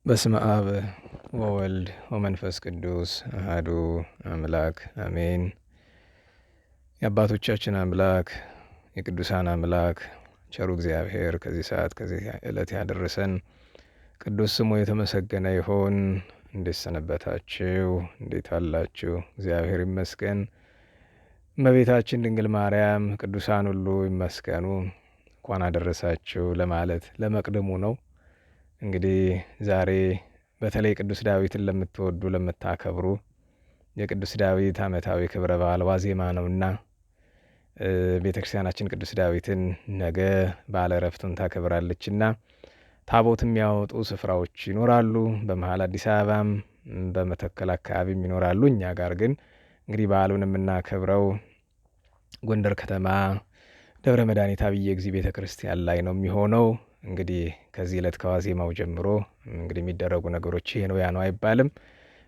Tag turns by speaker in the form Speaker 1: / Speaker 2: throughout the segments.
Speaker 1: በስመ አብ ወወልድ ወመንፈስ ቅዱስ አሐዱ አምላክ አሜን። የአባቶቻችን አምላክ የቅዱሳን አምላክ ቸሩ እግዚአብሔር ከዚህ ሰዓት ከዚህ ዕለት ያደረሰን ቅዱስ ስሙ የተመሰገነ ይሁን። እንዴት ሰነበታችሁ? እንዴት አላችሁ? እግዚአብሔር ይመስገን። እመቤታችን ድንግል ማርያም ቅዱሳን ሁሉ ይመስገኑ። እንኳን አደረሳችሁ ለማለት ለመቅደሙ ነው። እንግዲህ ዛሬ በተለይ ቅዱስ ዳዊትን ለምትወዱ ለምታከብሩ የቅዱስ ዳዊት ዓመታዊ ክብረ በዓል ዋዜማ ነውና ቤተክርስቲያናችን ቅዱስ ዳዊትን ነገ በዓለ ዕረፍቱን ታከብራለችና ታቦት የሚያወጡ ስፍራዎች ይኖራሉ። በመሀል አዲስ አበባም በመተከል አካባቢም ይኖራሉ። እኛ ጋር ግን እንግዲህ በዓሉን የምናከብረው ጎንደር ከተማ ደብረ መድኃኒት አብየ እግዚእ ቤተ ክርስቲያን ላይ ነው የሚሆነው። እንግዲህ ከዚህ ዕለት ከዋዜማው ጀምሮ እንግዲህ የሚደረጉ ነገሮች ይሄ ነው ያ ነው አይባልም።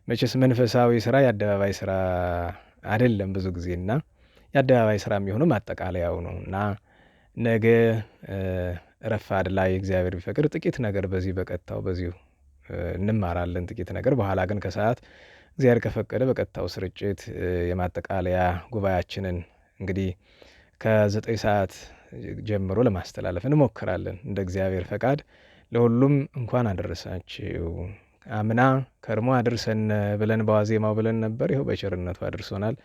Speaker 1: መቼስ መንፈሳዊ ስራ የአደባባይ ስራ አይደለም ብዙ ጊዜና የአደባባይ ስራ የሚሆነው ማጠቃለያው ነው እና ነገ ረፋድ ላይ እግዚአብሔር ቢፈቅድ ጥቂት ነገር በዚህ በቀጥታው በዚሁ እንማራለን ጥቂት ነገር። በኋላ ግን ከሰዓት እግዚአብሔር ከፈቀደ በቀጥታው ስርጭት የማጠቃለያ ጉባኤያችንን እንግዲህ ከ9 ሰዓት ጀምሮ ለማስተላለፍ እንሞክራለን እንደ እግዚአብሔር ፈቃድ። ለሁሉም እንኳን አደረሳችሁ። አምና ከርሞ አድርሰን ብለን በዋዜማው ብለን ነበር። ይኸው በቸርነቱ አድርሶናል።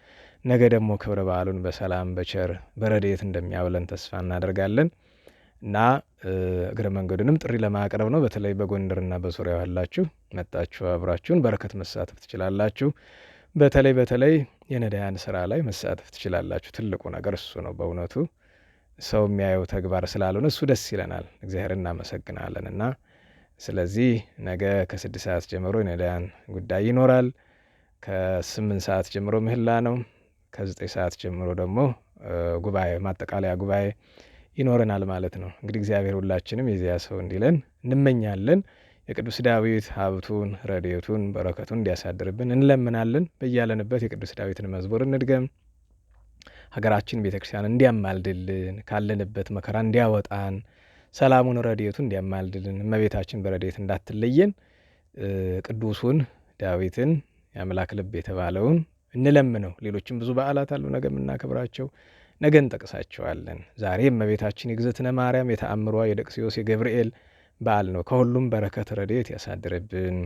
Speaker 1: ነገ ደግሞ ክብረ በዓሉን በሰላም በቸር በረድኤት እንደሚያውለን ተስፋ እናደርጋለን እና እግረ መንገዱንም ጥሪ ለማቅረብ ነው። በተለይ በጎንደርና በዙሪያው ያላችሁ መጣችሁ አብራችሁን በረከት መሳተፍ ትችላላችሁ። በተለይ የነዳያን ስራ ላይ መሳተፍ ትችላላችሁ። ትልቁ ነገር እሱ ነው። በእውነቱ ሰው የሚያየው ተግባር ስላልሆነ እሱ ደስ ይለናል። እግዚአብሔር እናመሰግናለን እና ስለዚህ ነገ ከ6 ሰዓት ጀምሮ የነዳያን ጉዳይ ይኖራል። ከ8 ሰዓት ጀምሮ ምህላ ነው። ከ9 ሰዓት ጀምሮ ደግሞ ጉባኤ ማጠቃለያ ጉባኤ ይኖረናል ማለት ነው። እንግዲህ እግዚአብሔር ሁላችንም የዚያ ሰው እንዲለን እንመኛለን። የቅዱስ ዳዊት ሀብቱን ረድኤቱን በረከቱን እንዲያሳድርብን እንለምናለን። በያለንበት የቅዱስ ዳዊትን መዝሙር እንድገም። ሀገራችን ቤተክርስቲያን እንዲያማልድልን፣ ካለንበት መከራ እንዲያወጣን፣ ሰላሙን ረድኤቱን እንዲያማልድልን፣ እመቤታችን በረድኤት እንዳትለየን ቅዱሱን ዳዊትን የአምላክ ልብ የተባለውን እንለምነው። ሌሎችም ብዙ በዓላት አሉ ነገ የምናከብራቸው፣ ነገ እንጠቅሳቸዋለን። ዛሬ እመቤታችን የእግዝእትነ ማርያም የተአምሯ የደቅስዮስ የገብርኤል በዓል ነው። ከሁሉም በረከት ረድኤት ያሳድርብን።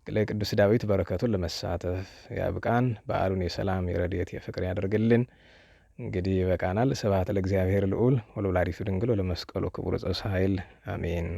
Speaker 1: ለቅዱስ ዳዊት በረከቱን ለመሳተፍ ያብቃን። በዓሉን የሰላም የረድኤት የፍቅር ያደርግልን። እንግዲህ ይበቃናል። ስብሐት ለእግዚአብሔር ልዑል ወለወላዲቱ ድንግል ወለመስቀሉ ክቡር ዘእፀ ኃይል አሜን።